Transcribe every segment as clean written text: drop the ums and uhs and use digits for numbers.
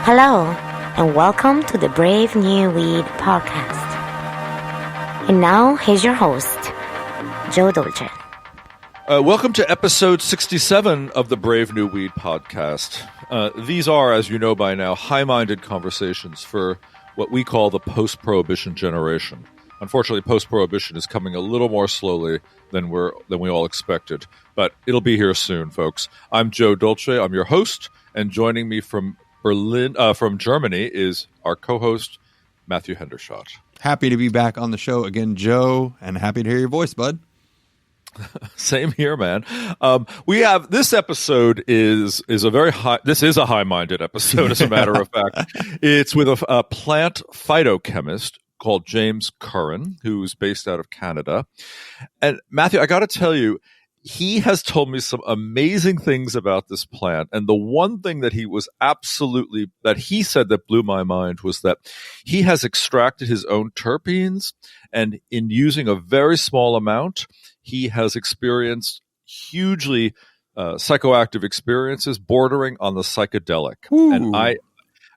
Hello, and welcome to the Brave New Weed podcast. And now, here's your host, Joe Dolce. Welcome to episode 67 of the Brave New Weed podcast. These are, as you know by now, high-minded conversations for what we call the post-prohibition generation. Unfortunately, post-prohibition is coming a little more slowly than we all expected, but it'll be here soon, folks. I'm Joe Dolce. I'm your host, and joining me from Germany is our co-host, Matthew Hendershot. Happy to be back on the show again, Joe, and happy to hear your voice, bud. Same here, man. We have this episode is a high-minded episode, as a matter of fact. It's with a plant phytochemist called James Curran, who's based out of Canada. And Matthew, I got to tell you, he has told me some amazing things about this plant. And the one thing that he said that blew my mind was that he has extracted his own terpenes, and in using a very small amount, he has experienced hugely psychoactive experiences bordering on the psychedelic. Ooh. And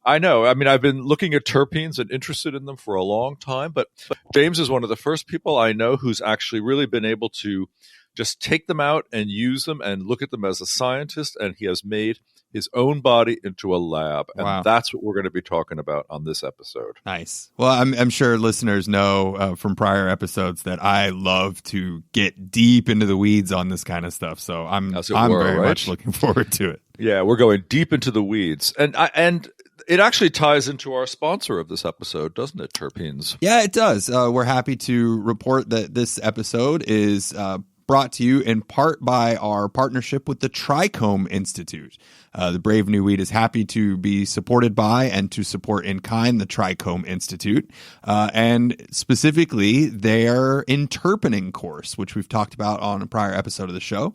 I know. I mean, I've been looking at terpenes and interested in them for a long time, but James is one of the first people I know who's actually really been able to just take them out and use them and look at them as a scientist, and he has made his own body into a lab. And Wow. That's what we're going to be talking about on this episode. Nice. Well, I'm sure listeners know from prior episodes that I love to get deep into the weeds on this kind of stuff. So I'm very much looking forward to it. Yeah, we're going deep into the weeds. And it actually ties into our sponsor of this episode, doesn't it, Terpenes? Yeah, it does. We're happy to report that this episode is brought to you in part by our partnership with the Trichome Institute. The Brave New Weed is happy to be supported by and to support in kind the Trichome Institute, and specifically their interpening course, which we've talked about on a prior episode of the show.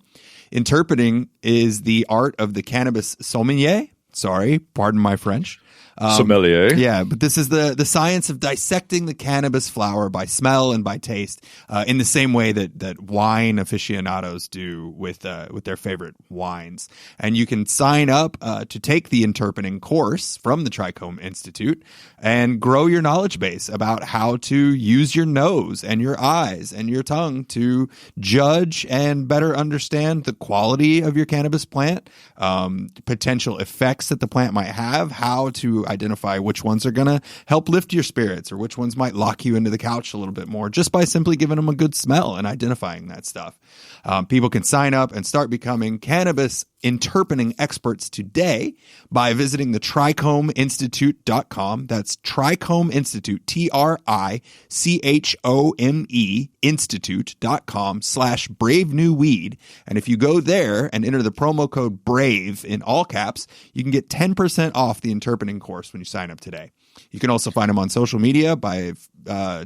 Interpening is the art of the cannabis sommelier. Sorry, pardon my French. Sommelier. Yeah, but this is the science of dissecting the cannabis flower by smell and by taste, in the same way that wine aficionados do with their favorite wines. And you can sign up to take the interpening course from the Trichome Institute and grow your knowledge base about how to use your nose and your eyes and your tongue to judge and better understand the quality of your cannabis plant, potential effects that the plant might have, how to identify which ones are going to help lift your spirits or which ones might lock you into the couch a little bit more just by simply giving them a good smell and identifying that stuff. People can sign up and start becoming cannabis interpening experts today by visiting the trichomeinstitute.com. That's Trichome Institute, TRICHOME institute.com/brave new weed. And if you go there and enter the promo code BRAVE in all caps, you can get 10% off the interpening course when you sign up today. You can also find them on social media by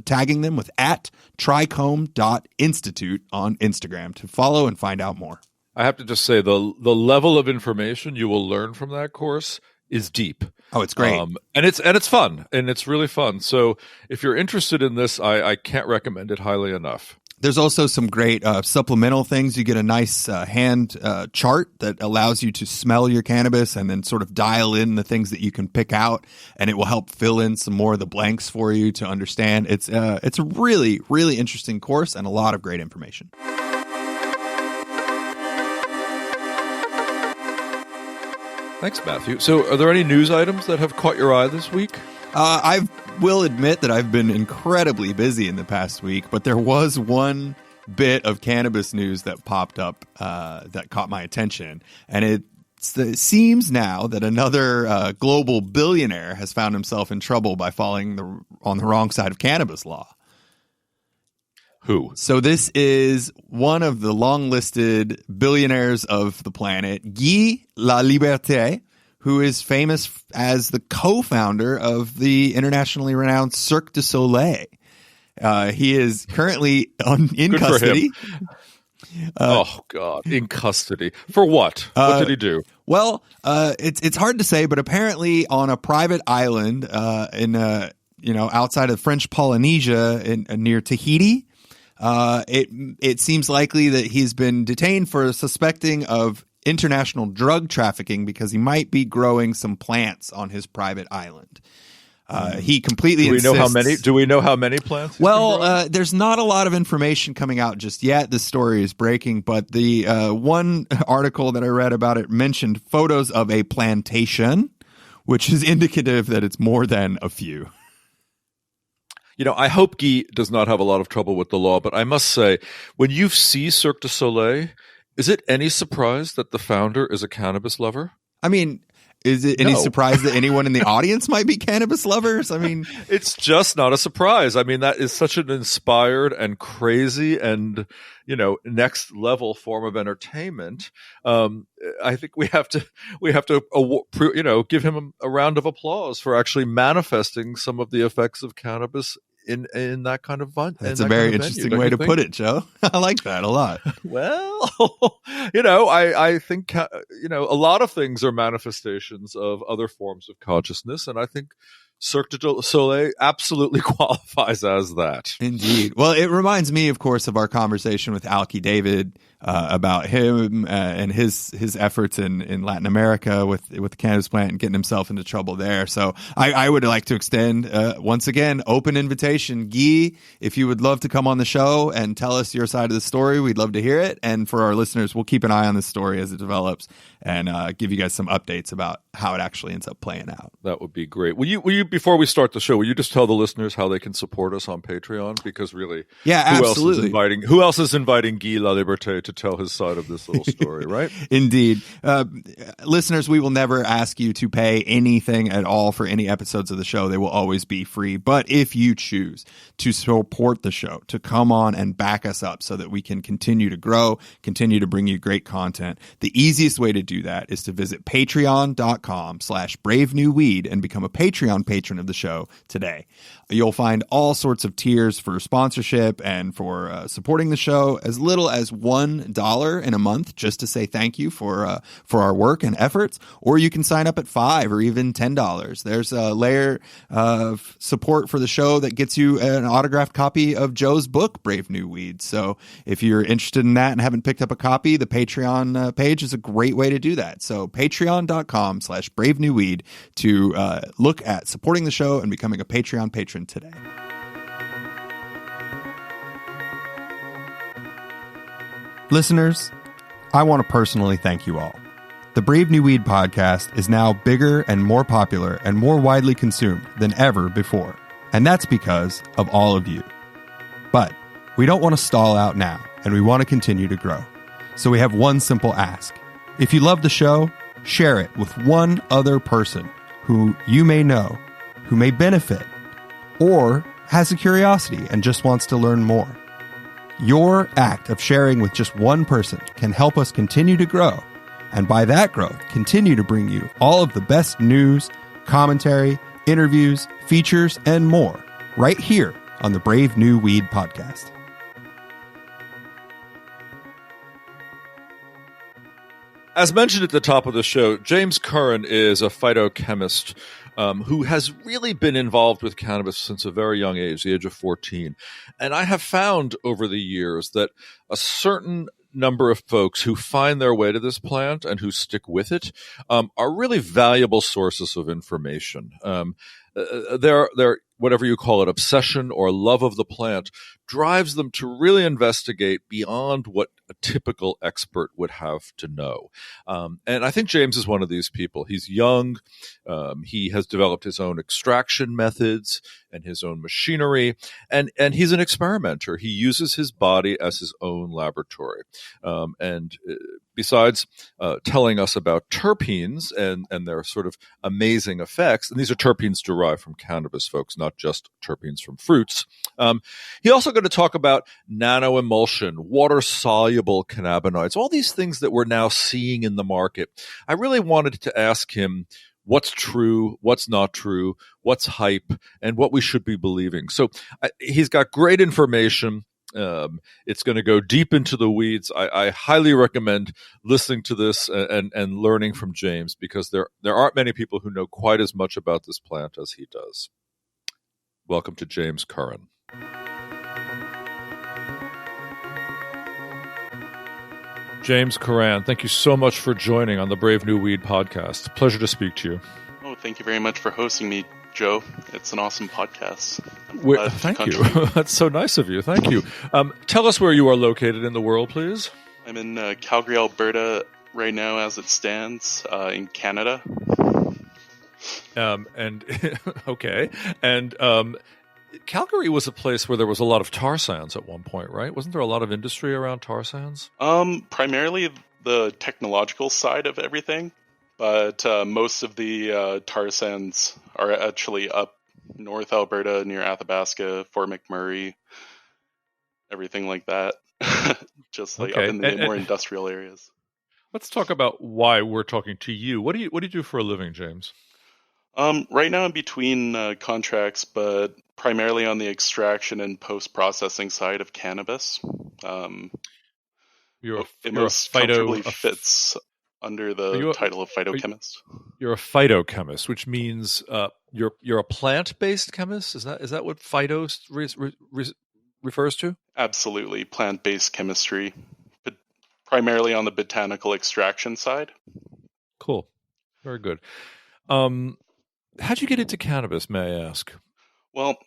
tagging them with @trichome.institute on Instagram to follow and find out more. I have to just say the level of information you will learn from that course is deep. Oh, it's great. And it's fun, and it's really fun. So if you're interested in this, I can't recommend it highly enough. There's also some great supplemental things. You get a nice hand chart that allows you to smell your cannabis and then sort of dial in the things that you can pick out, and it will help fill in some more of the blanks for you to understand. It's a really, really interesting course and a lot of great information. Thanks, Matthew. So are there any news items that have caught your eye this week? I will admit that I've been incredibly busy in the past week, but there was one bit of cannabis news that popped up that caught my attention. And it seems now that another global billionaire has found himself in trouble by falling on the wrong side of cannabis law. Who? So this is one of the long-listed billionaires of the planet, Guy Laliberté, who is famous as the co-founder of the internationally renowned Cirque du Soleil. He is currently in custody. Oh, God. In custody. For what? What did he do? Well, it's hard to say, but apparently on a private island outside of French Polynesia near Tahiti, it seems likely that he's been detained for suspecting of international drug trafficking because he might be growing some plants on his private island. He completely Do we insists. know how many? Do we know how many plants? Well, there's not a lot of information coming out just yet. This story is breaking, but the one article that I read about it mentioned photos of a plantation, which is indicative that it's more than a few. You know, I hope Guy does not have a lot of trouble with the law, but I must say, when you see Cirque du Soleil, is it any surprise that the founder is a cannabis lover? I mean, is it any surprise that anyone in the audience might be cannabis lovers? I mean, it's just not a surprise. I mean, that is such an inspired and crazy and, you know, next level form of entertainment. I think we have to, you know, give him a round of applause for actually manifesting some of the effects of cannabis in that kind of fun. That's a very interesting way to put it, Joe. I like that a lot. Well, you know, I think, you know, a lot of things are manifestations of other forms of consciousness. And I think Cirque du Soleil absolutely qualifies as that. Indeed. Well, it reminds me, of course, of our conversation with Alki David about him and his efforts in Latin America with the cannabis plant and getting himself into trouble there. So I would like to extend, once again, open invitation. Guy, if you would love to come on the show and tell us your side of the story, we'd love to hear it. And for our listeners, we'll keep an eye on this story as it develops and give you guys some updates about how it actually ends up playing out. That would be great. Will you before we start the show, will you just tell the listeners how they can support us on Patreon? Because really, absolutely. Who else is inviting Guy Laliberté to tell his side of this little story, right? Indeed. Listeners, we will never ask you to pay anything at all for any episodes of the show. They will always be free. But if you choose to support the show, to come on and back us up so that we can continue to grow, continue to bring you great content, the easiest way to do that is to visit patreon.com/bravenewweed and become a Patreon patron of the show today. You'll find all sorts of tiers for sponsorship and for supporting the show, as little as $1 in a month just to say thank you for our work and efforts, or you can sign up at $5 or even $10. There's a layer of support for the show that gets you an autographed copy of Joe's book, Brave New Weed. So if you're interested in that and haven't picked up a copy, the Patreon page is a great way to do that. So patreon.com/bravenewweed to look at supporting the show and becoming a Patreon patron today. Listeners, I want to personally thank you all. The Brave New Weed podcast is now bigger and more popular and more widely consumed than ever before. And that's because of all of you. But we don't want to stall out now, and we want to continue to grow. So we have one simple ask. If you love the show, share it with one other person who you may know, who may benefit, or has a curiosity and just wants to learn more. Your act of sharing with just one person can help us continue to grow, and by that growth, continue to bring you all of the best news, commentary, interviews, features, and more right here on the Brave New Weed podcast. As mentioned at the top of the show, James Curran is a phytochemist who has really been involved with cannabis since a very young age, the age of 14. And I have found over the years that a certain number of folks who find their way to this plant and who stick with it are really valuable sources of information. Their whatever you call it, obsession or love of the plant, drives them to really investigate beyond what a typical expert would have to know. And I think James is one of these people. He's young. He has developed his own extraction methods and his own machinery, and he's an experimenter. He uses his body as his own laboratory. Besides telling us about terpenes and their sort of amazing effects, and these are terpenes derived from cannabis, folks, not just terpenes from fruits. He also going to talk about nano-emulsion, water-soluble cannabinoids, all these things that we're now seeing in the market. I really wanted to ask him what's true, what's not true, what's hype, and what we should be believing. So he's got great information. It's going to go deep into the weeds. I highly recommend listening to this and learning from James, because there aren't many people who know quite as much about this plant as he does. Welcome to James Curran. James Curran, thank you so much for joining on the Brave New Weed podcast. Pleasure to speak to you. Oh, thank you very much for hosting me, Joe. It's an awesome podcast. I'm glad to Thank you. contribute. That's so nice of you. Thank you. Tell us where you are located in the world, please. I'm in Calgary, Alberta right now as it stands, in Canada. And okay. And Calgary was a place where there was a lot of tar sands at one point, right? Wasn't there a lot of industry around tar sands? Primarily the technological side of everything, but most of the tar sands are actually up north Alberta near Athabasca, Fort McMurray, everything like that. Just like Okay. up in the more And industrial areas. let's talk about why we're talking to you. What do you do for a living, James? Right now I'm between contracts, but primarily on the extraction and post-processing side of cannabis. You're It a most comfortably fits under the title of phytochemist. You're a phytochemist, which means you're a plant-based chemist. Is that what phyto refers to? Absolutely, plant-based chemistry, but primarily on the botanical extraction side. Cool, very good. How'd you get into cannabis, may I ask? Well,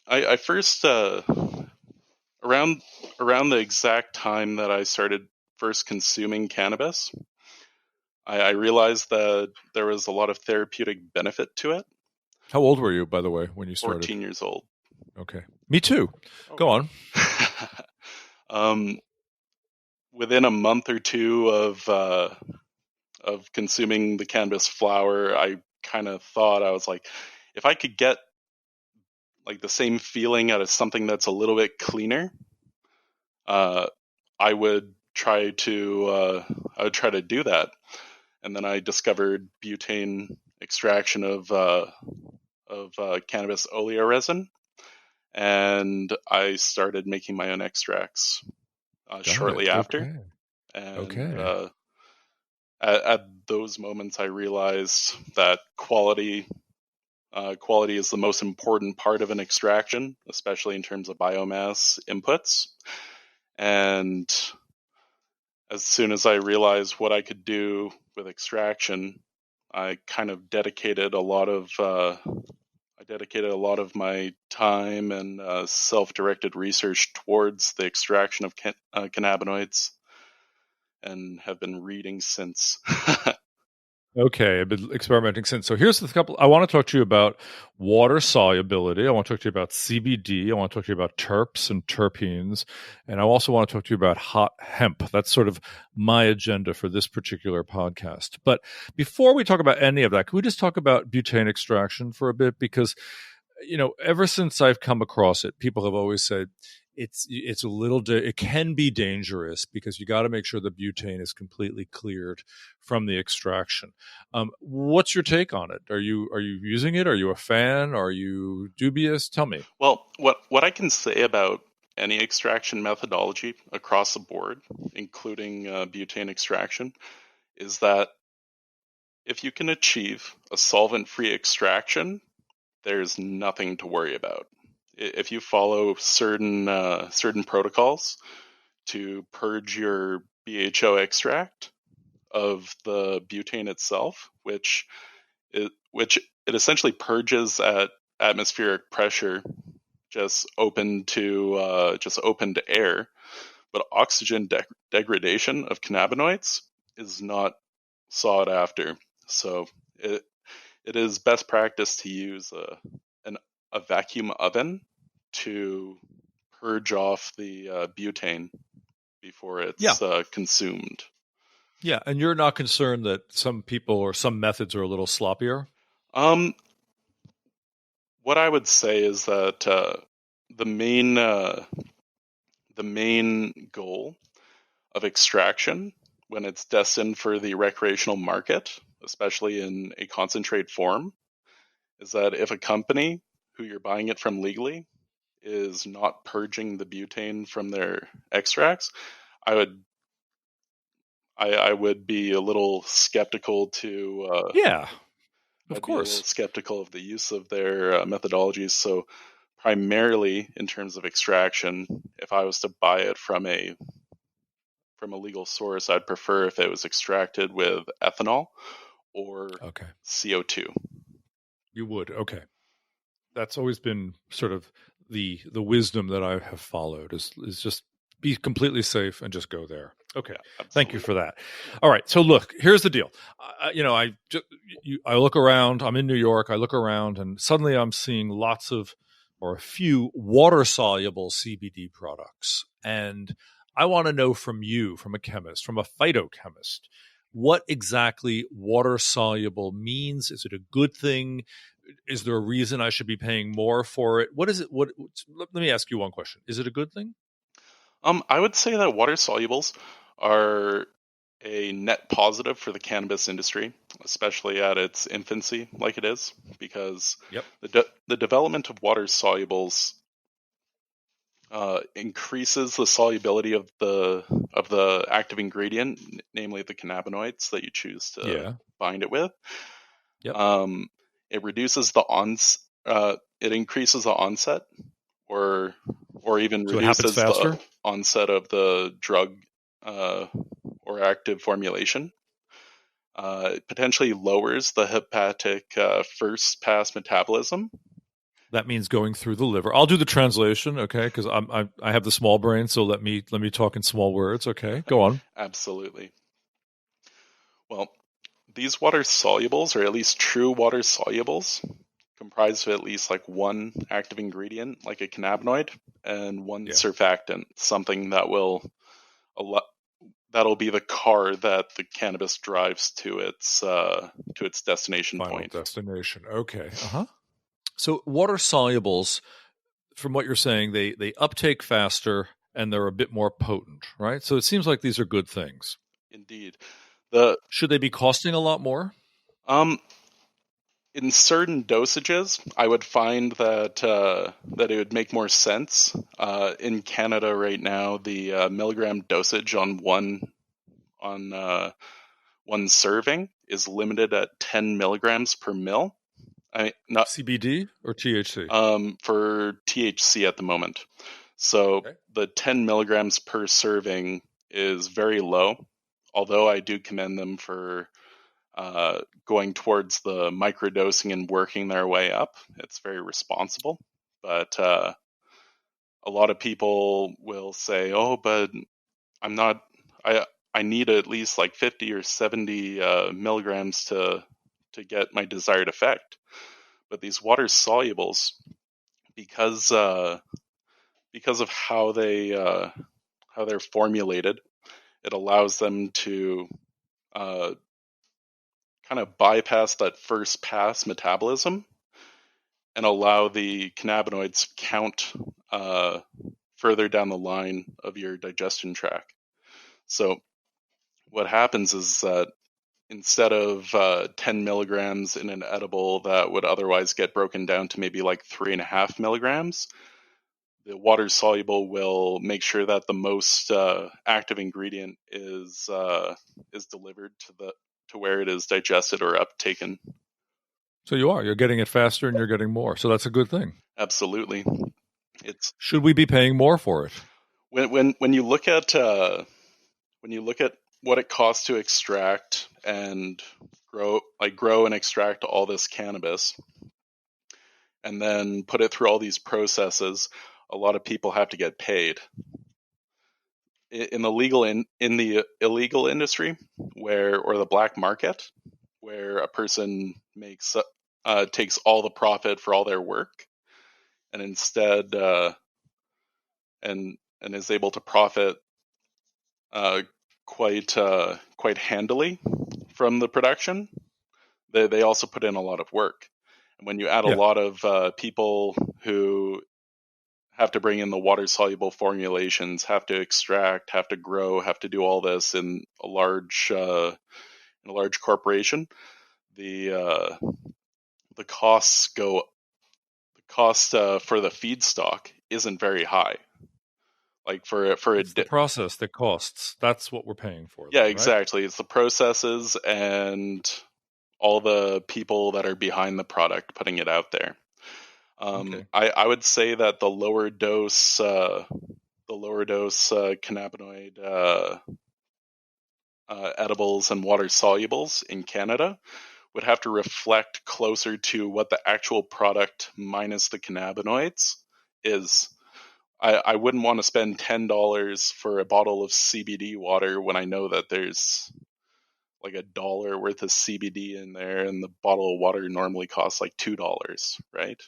I first around the exact time that I started first consuming cannabis, I realized that there was a lot of therapeutic benefit to it. How old were you, by the way, when you started? 14 years old. Okay, me too. Oh. Go on. Within a month or two of consuming the cannabis flower, I kind of thought, I was like, if I could get like the same feeling out of something that's a little bit cleaner, I would try to do that. And then I discovered butane extraction of cannabis oleoresin, and I started making my own extracts shortly after. And at those moments, I realized that quality is the most important part of an extraction, especially in terms of biomass inputs. And as soon as I realized what I could do with extraction, I kind of dedicated a lot of my time and self-directed research towards the extraction of cannabinoids, and have been reading since. Okay, I've been experimenting since. So here's the couple. I want to talk to you about water solubility. I want to talk to you about CBD. I want to talk to you about terps and terpenes. And I also want to talk to you about hot hemp. That's sort of my agenda for this particular podcast. But before we talk about any of that, can we just talk about butane extraction for a bit? Because, ever since I've come across it, people have always said, it's a little it can be dangerous because you got to make sure the butane is completely cleared from the extraction. What's your take on it? Are you using it? Are you a fan? Are you dubious? Tell me. Well, what I can say about any extraction methodology across the board, including butane extraction, is that if you can achieve a solvent-free extraction, there's nothing to worry about. If you follow certain protocols to purge your BHO extract of the butane itself, which it essentially purges at atmospheric pressure, just open to air, but oxygen degradation of cannabinoids is not sought after. So it is best practice to use a vacuum oven to purge off the butane before it's consumed. Yeah, and you're not concerned that some people or some methods are a little sloppier? What I would say is that the main goal of extraction, when it's destined for the recreational market, especially in a concentrate form, is that if a company who you're buying it from legally is not purging the butane from their extracts, I would be a little skeptical to of course, skeptical of the use of their methodologies. So primarily in terms of extraction, if I was to buy it from a from a legal source, I'd prefer if it was extracted with ethanol or Okay. CO2. You would. Okay. That's always been sort of the wisdom that I have followed is just be completely safe and just go there. Okay. Yeah, Thank you for that. All right. So look, here's the deal. I look around, I'm in New York, I look around and suddenly I'm seeing lots of, or a few water soluble CBD products. And I want to know from you, from a chemist, from a phytochemist, what exactly water soluble means. Is it a good thing? Is there a reason I should be paying more for it? What is it? Let me ask you one question. Is it a good thing? I would say that water solubles are a net positive for the cannabis industry, especially at its infancy, like it is, because Yep. the development of water solubles increases the solubility of the active ingredient, namely the cannabinoids that you choose to bind it with. Yep. It reduces it increases the onset, or even So it happens reduces faster? the onset of the drug or active formulation. It potentially lowers the hepatic first pass metabolism. That means going through the liver. I'll do the translation, okay? Because I have the small brain, so let me talk in small words, okay? Go on. Absolutely. Well, these water solubles, or at least true water solubles, comprise of at least like one active ingredient, like a cannabinoid, and one surfactant, something that that'll be the car that the cannabis drives to its destination Final point. destination. Okay. So water solubles, from what you're saying, they uptake faster and they're a bit more potent, right? So it seems like these are good things. Indeed. Should they be costing a lot more? In certain dosages, I would find that it would make more sense. In Canada right now, the milligram dosage on one serving is limited at 10 milligrams per mil. Not CBD or THC? For THC at the moment. So the 10 milligrams per serving is very low, although I do commend them for going towards the microdosing and working their way up. It's very responsible. But a lot of people will say, oh, but I need at least like 50 or 70 milligrams to get my desired effect. But these water solubles, because of how they're formulated, it allows them to kind of bypass that first pass metabolism and allow the cannabinoids count further down the line of your digestion tract. So what happens is that instead of 10 milligrams in an edible that would otherwise get broken down to maybe like 3.5 milligrams, the water soluble will make sure that the most active ingredient is delivered to where it is digested or uptaken. So you're getting it faster and you're getting more. So that's a good thing. Absolutely. Should we be paying more for it? When you look at what it costs to extract and grow and extract all this cannabis, and then put it through all these processes, a lot of people have to get paid. In the illegal industry, or the black market, where a person takes all the profit for all their work, and instead and is able to profit quite handily from the production, they also put in a lot of work. And when you add a lot of people who have to bring in the water soluble formulations, have to extract, have to grow, have to do all this in a large corporation, the costs go. The cost for the feedstock isn't very high. Like it's the process that costs. That's what we're paying for. Yeah, then, exactly. Right? It's the processes and all the people that are behind the product putting it out there. I would say that the lower dose cannabinoid edibles and water solubles in Canada would have to reflect closer to what the actual product minus the cannabinoids is. I wouldn't want to spend $10 for a bottle of CBD water when I know that there's like $1 worth of CBD in there, and the bottle of water normally costs like $2, right?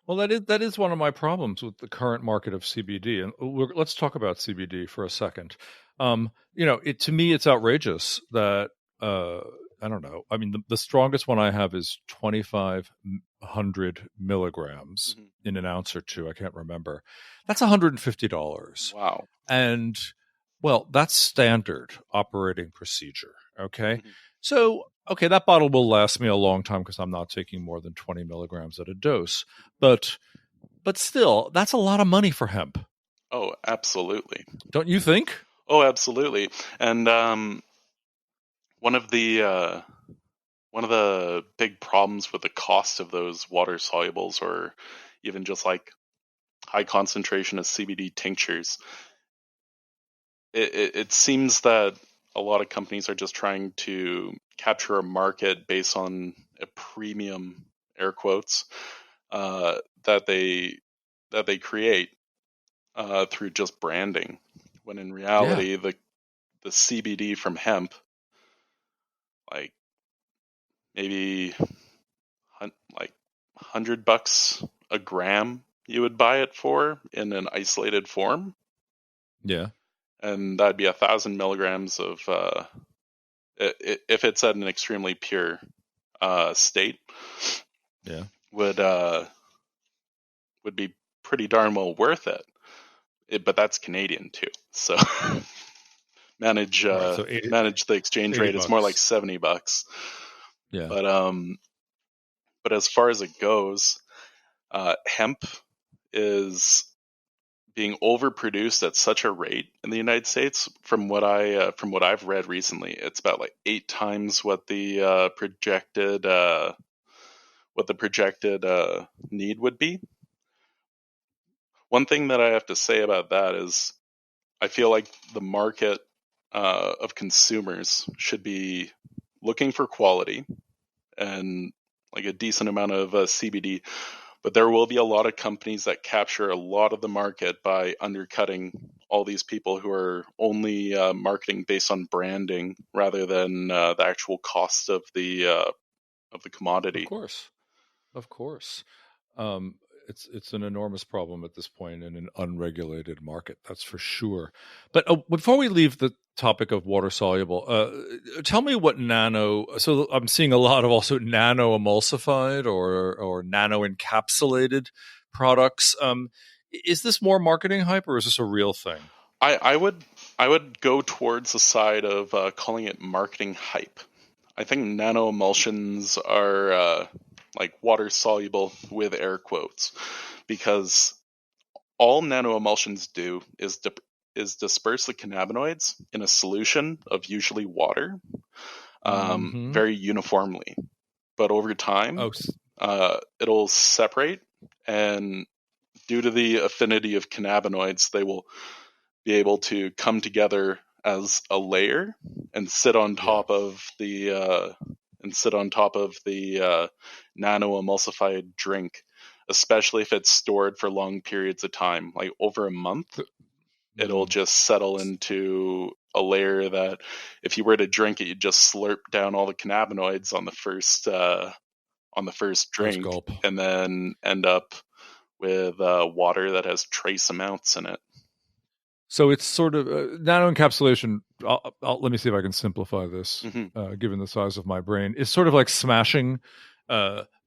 Well, that is one of my problems with the current market of CBD, and let's talk about CBD for a second. To me, it's outrageous that I don't know. I mean, the strongest one I have is 2,500 milligrams in an ounce or two. I can't remember. That's $150. Wow. And well, that's standard operating procedure. Okay. So, that bottle will last me a long time because I'm not taking more than 20 milligrams at a dose. But still, that's a lot of money for hemp. Oh, absolutely. Don't you think? Oh, absolutely. And one of the big problems with the cost of those water solubles, or even just like high concentration of CBD tinctures, it seems that a lot of companies are just trying to capture a market based on a premium, air quotes, that they create through just branding. When in reality, the CBD from hemp, like maybe like $100 a gram, you would buy it for in an isolated form. Yeah. And that'd be 1,000 milligrams of, if it's at an extremely pure state, would be pretty darn well worth it. But that's Canadian too, so manage the exchange rate. It's more like $70. Yeah. But as far as it goes, hemp is being overproduced at such a rate in the United States. From what I've read recently, it's about like 8 times what the projected need would be. One thing that I have to say about that is I feel like the market of consumers should be looking for quality and like a decent amount of CBD. But there will be a lot of companies that capture a lot of the market by undercutting all these people who are only marketing based on branding rather than the actual cost of the commodity. Of course. It's an enormous problem at this point in an unregulated market. That's for sure. But before we leave the topic of water soluble, tell me what nano. So I'm seeing a lot of also nano-emulsified or nano-encapsulated products. Is this more marketing hype, or is this a real thing? I would go towards the side of calling it marketing hype. I think nano-emulsions are like water soluble with air quotes, because all nano-emulsions do is disperse the cannabinoids in a solution of usually water, very uniformly. But over time, it'll separate, and due to the affinity of cannabinoids, they will be able to come together as a layer and sit on top of the nano-emulsified drink, especially if it's stored for long periods of time, like over a month. It'll just settle into a layer that if you were to drink it, you'd just slurp down all the cannabinoids on the first drink, and then end up with water that has trace amounts in it. So it's sort of nano-encapsulation. Let me see if I can simplify this, given the size of my brain. It's sort of like smashing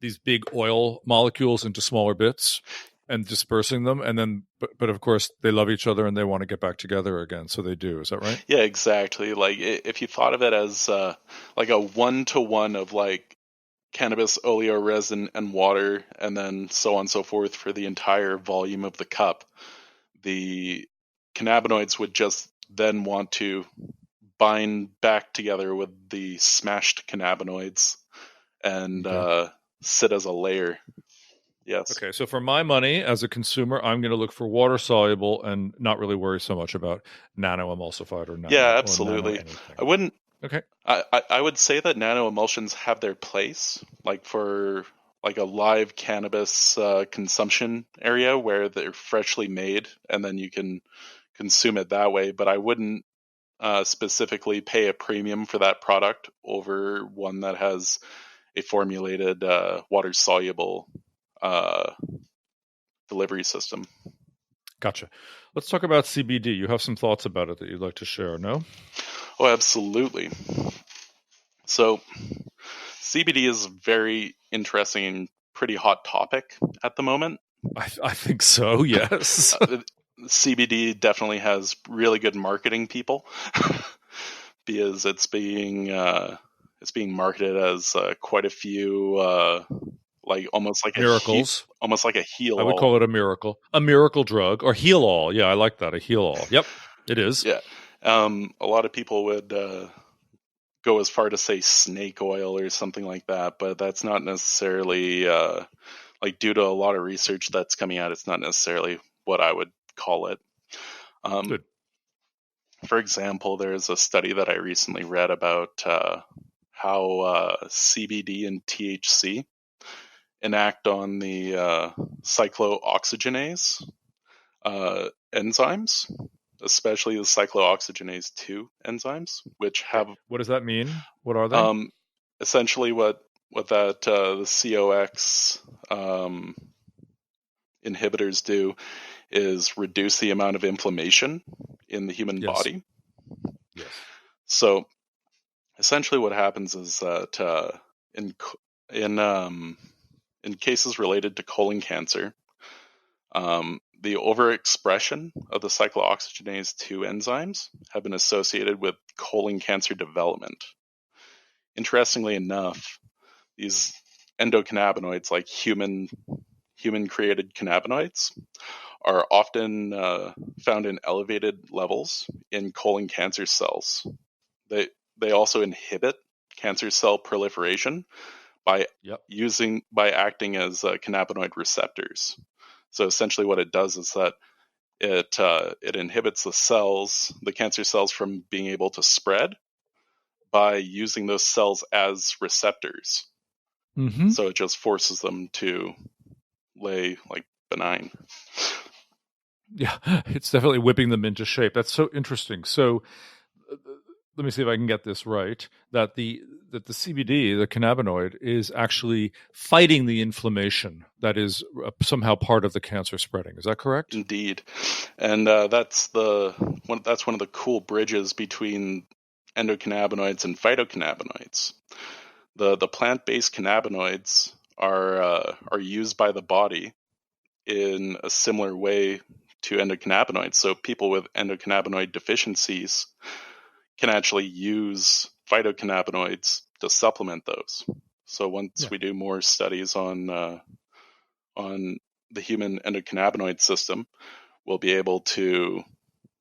these big oil molecules into smaller bits and dispersing them, and then, but of course, they love each other and they want to get back together again, so they do. Is that right? Yeah, exactly. Like if you thought of it as like a 1-to-1 of like cannabis oleoresin and water, and then so on and so forth for the entire volume of the cup, the cannabinoids would just then want to bind back together with the smashed cannabinoids and sit as a layer. Yes. Okay, so for my money as a consumer, I'm going to look for water soluble and not really worry so much about nano-emulsified or nano. Yeah, absolutely. Or nano anything. Okay. I would say that nano-emulsions have their place, like for like a live cannabis consumption area where they're freshly made and then you can consume it that way. But I wouldn't specifically pay a premium for that product over one that has a formulated water-soluble delivery system. Gotcha. Let's talk about CBD. You have some thoughts about it that you'd like to share, no? Oh, absolutely. So CBD is a very interesting and pretty hot topic at the moment. I think so, yes. CBD definitely has really good marketing people because it's being marketed as quite a few like almost like miracles, almost like a heal. I would call it a miracle drug, or heal all. Yeah, I like that, a heal all. Yep, it is. Yeah, a lot of people would go as far to say snake oil or something like that, but that's not necessarily like due to a lot of research that's coming out. It's not necessarily what I would call it. Good. For example, there's a study that I recently read about how CBD and THC enact on the cyclooxygenase enzymes, especially the cyclooxygenase 2 enzymes, which have... What does that mean? What are they? Essentially what that the COX inhibitors do is reduce the amount of inflammation in the human body. Yes. So essentially what happens is that in cases related to colon cancer, the overexpression of the cyclooxygenase 2 enzymes have been associated with colon cancer development. Interestingly enough, these endocannabinoids, like human created cannabinoids, are often found in elevated levels in colon cancer cells. They also inhibit cancer cell proliferation by acting as cannabinoid receptors. So essentially what it does is that it inhibits the cancer cells from being able to spread by using those cells as receptors. Mm-hmm. So it just forces them to lay like benign. Yeah, it's definitely whipping them into shape. That's so interesting. So let me see if I can get this right, that the CBD, the cannabinoid, is actually fighting the inflammation that is somehow part of the cancer spreading. Is that correct? Indeed. And that's one of the cool bridges between endocannabinoids and phytocannabinoids. The plant-based cannabinoids are used by the body in a similar way to endocannabinoids. So people with endocannabinoid deficiencies can actually use phytocannabinoids to supplement those. So once we do more studies on the human endocannabinoid system, we'll be able to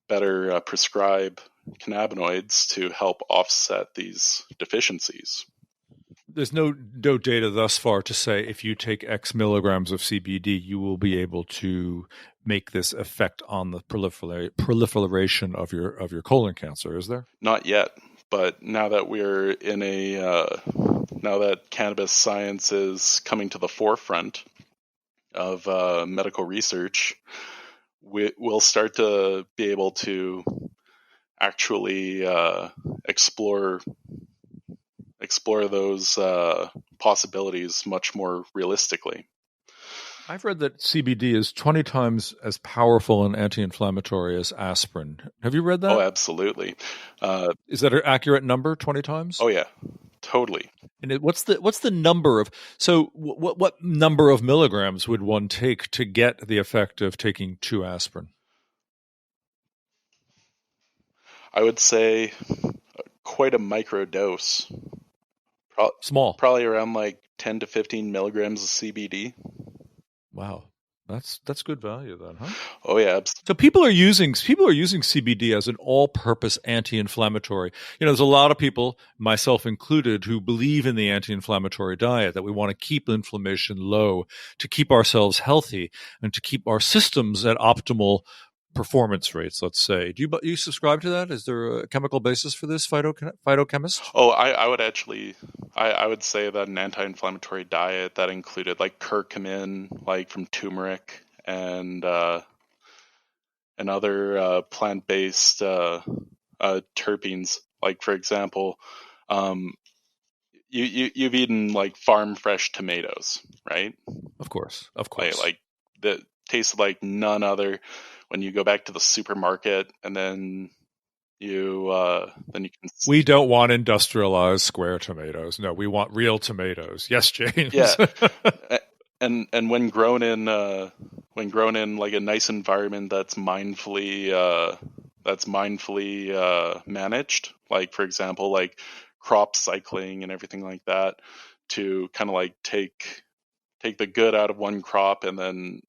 better prescribe cannabinoids to help offset these deficiencies. There's no data thus far to say if you take X milligrams of CBD, you will be able to make this effect on the proliferation of your colon cancer, is there? Not yet, but now that we're now that cannabis science is coming to the forefront of medical research, we'll start to be able to actually explore those possibilities much more realistically. I've read that CBD is 20 times as powerful and anti-inflammatory as aspirin. Have you read that? Oh, absolutely. Is that an accurate number, 20 times? Oh, yeah, totally. And what's the number of... So what number of milligrams would one take to get the effect of taking 2 aspirin? I would say quite a micro dose. Small. Probably around like 10 to 15 milligrams of CBD. Wow. That's good value then, huh? Oh yeah. So people are using CBD as an all-purpose anti-inflammatory. There's a lot of people, myself included, who believe in the anti-inflammatory diet, that we want to keep inflammation low, to keep ourselves healthy, and to keep our systems at optimal performance rates, let's say. Do you subscribe to that? Is there a chemical basis for this, phytochemist? Oh, I would actually, I would say that an anti-inflammatory diet that included like curcumin, like from turmeric, and other plant-based terpenes. Like for example, you've eaten like farm fresh tomatoes, right? Of course. Like that tasted like none other. When you go back to the supermarket, and then you can. We don't want industrialized square tomatoes. No, we want real tomatoes. Yes, James. Yeah, and when grown in like a nice environment that's mindfully managed, like for example, like crop cycling and everything like that, to kind of like take the good out of one crop and then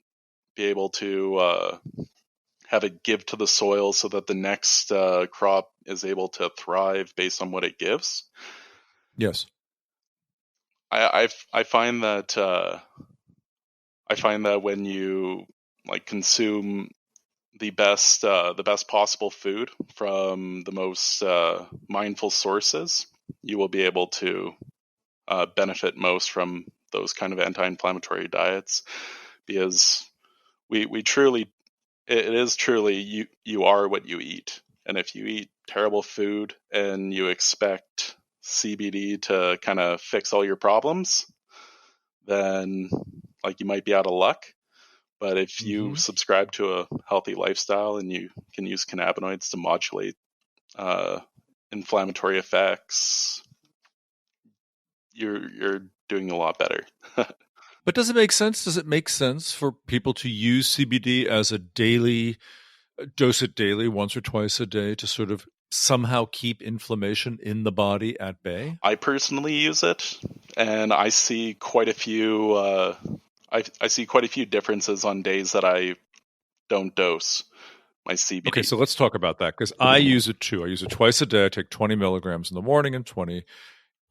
be able to have it give to the soil so that the next crop is able to thrive based on what it gives. Yes. I find that when you like consume the best possible food from the most mindful sources, you will be able to benefit most from those kind of anti-inflammatory diets, because we truly, it is truly you are what you eat. And if you eat terrible food and you expect CBD to kind of fix all your problems, then like you might be out of luck. But if you subscribe to a healthy lifestyle and you can use cannabinoids to modulate inflammatory effects, you're doing a lot better. But does it make sense? Does it make sense for people to use CBD as a daily dose it daily, once or twice a day, to sort of somehow keep inflammation in the body at bay? I personally use it, and I see quite a few. I see quite a few differences on days that I don't dose my CBD. Okay, so let's talk about that, because I use it too. I use it twice a day. I take 20 milligrams in the morning and 20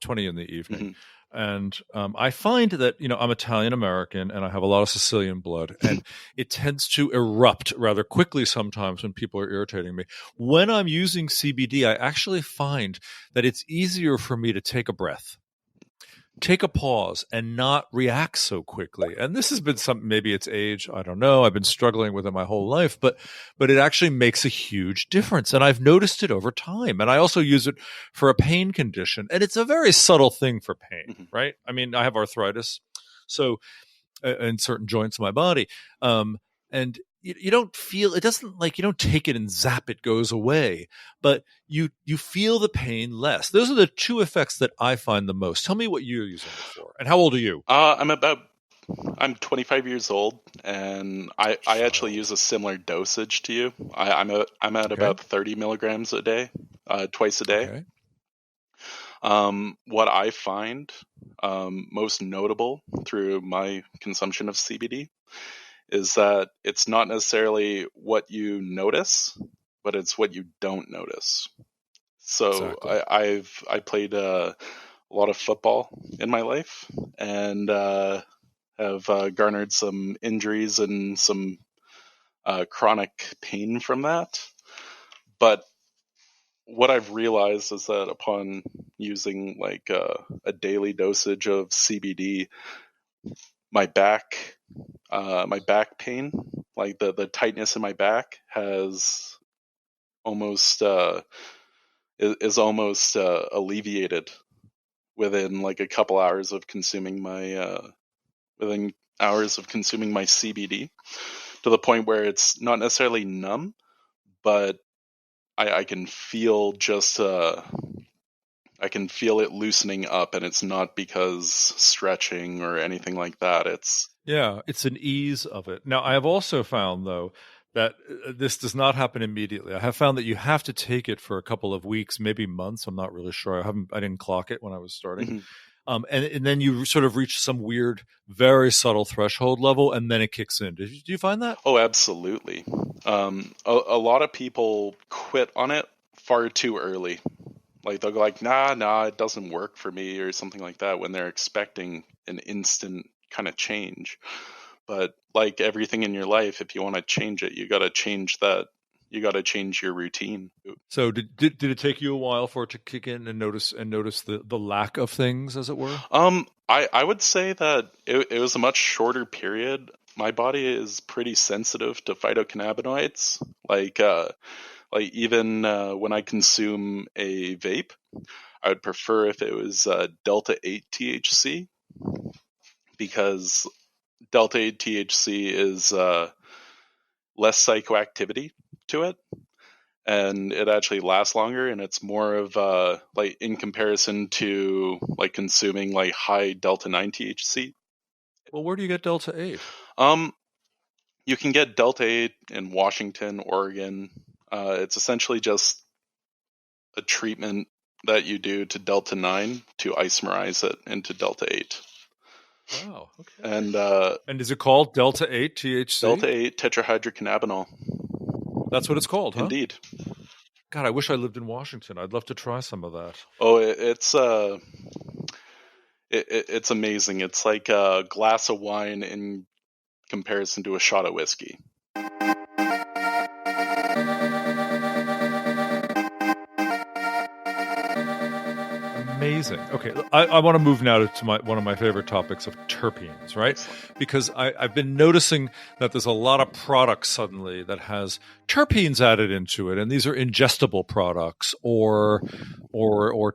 in the evening. Mm-hmm. And I find that, I'm Italian American and I have a lot of Sicilian blood, and it tends to erupt rather quickly sometimes when people are irritating me. When I'm using CBD, I actually find that it's easier for me to take a breath, take a pause, and not react so quickly. And this has been maybe it's age, I don't know. I've been struggling with it my whole life, but it actually makes a huge difference. And I've noticed it over time. And I also use it for a pain condition. And it's a very subtle thing for pain, right? I mean, I have arthritis, so in certain joints of my body. And you don't feel, it doesn't, like, you don't take it and zap, it goes away, but you feel the pain less. Those are the two effects that I find the most. Tell me what you're using it for. And how old are you? I'm 25 years old, and I actually use a similar dosage to you. I'm at about 30 milligrams a day, twice a day. Okay. What I find most notable through my consumption of CBD is that it's not necessarily what you notice, but it's what you don't notice. So exactly. I played a lot of football in my life, and have garnered some injuries and some chronic pain from that. But what I've realized is that upon using like a daily dosage of CBD, my back pain, like the tightness in my back, has almost is almost alleviated within like a couple hours of consuming my CBD, to the point where it's not necessarily numb, but I can feel I can feel it loosening up, and it's not because stretching or anything like that. It's an ease of it. Now, I have also found, though, that this does not happen immediately. I have found that you have to take it for a couple of weeks, maybe months. I'm not really sure. I didn't clock it when I was starting. And then you sort of reach some weird, very subtle threshold level, and then it kicks in. Do you find that? Oh, absolutely. A lot of people quit on it far too early. Like they'll go like, nah, it doesn't work for me, or something like that, when they're expecting an instant kind of change. But like everything in your life, if you want to change it, you got to change that. You got to change your routine. So did it take you a while for it to kick in and notice the lack of things, as it were? I would say that it was a much shorter period. My body is pretty sensitive to phytocannabinoids. Like even when I consume a vape, I would prefer if it was Delta 8 THC, because Delta 8 THC is less psychoactivity to it, and it actually lasts longer, and it's more of like in comparison to like consuming like high Delta 9 THC. Well, where do you get Delta 8? You can get Delta 8 in Washington, Oregon. It's essentially just a treatment that you do to Delta 9 to isomerize it into Delta 8. Wow. Okay. And is it called Delta 8 THC? Delta 8 tetrahydrocannabinol. That's what it's called, huh? Indeed. God, I wish I lived in Washington. I'd love to try some of that. Oh, it's amazing. It's like a glass of wine in comparison to a shot of whiskey. Amazing. Okay, I want to move now to one of my favorite topics of terpenes, right? Excellent. Because I've been noticing that there's a lot of products suddenly that has terpenes added into it, and these are ingestible products or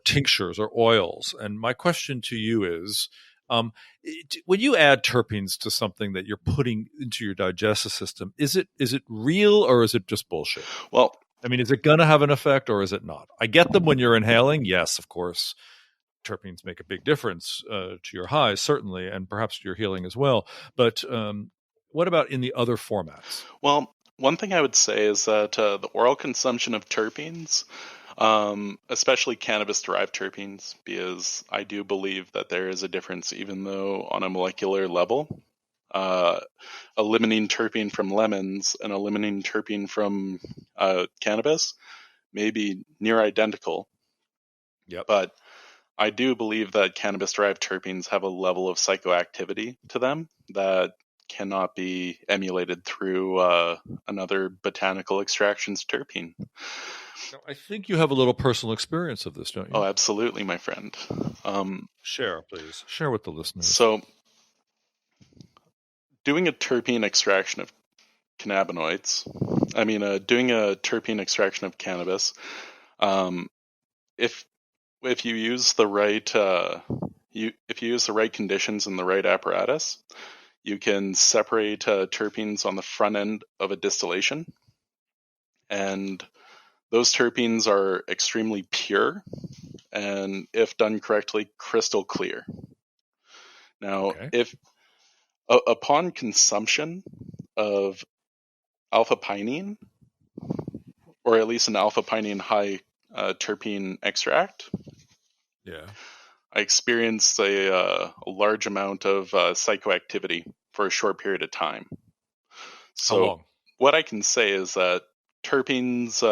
tinctures or oils. And my question to you is, when you add terpenes to something that you're putting into your digestive system, is it real or is it just bullshit? Well, I mean, is it going to have an effect or is it not? I get them when you're inhaling. Yes, of course. Terpenes make a big difference to your highs, certainly, and perhaps to your healing as well. But what about in the other formats? Well, one thing I would say is that the oral consumption of terpenes, especially cannabis-derived terpenes, because I do believe that there is a difference, even though on a molecular level, a limiting terpene from lemons and a limiting terpene from cannabis may be near identical. Yep. But I do believe that cannabis-derived terpenes have a level of psychoactivity to them that cannot be emulated through another botanical extractions terpene. Now, I think you have a little personal experience of this, don't you? Oh, absolutely, my friend. Share, please. Share with the listeners. So, doing a terpene extraction of cannabinoids, doing a terpene extraction of cannabis, if you use the right conditions and the right apparatus, you can separate terpenes on the front end of a distillation, and those terpenes are extremely pure and, if done correctly, crystal clear. Now, if upon consumption of alpha-pinene, or at least an alpha-pinene high terpene extract, I experienced a large amount of psychoactivity for a short period of time. So how long? What I can say is that terpenes,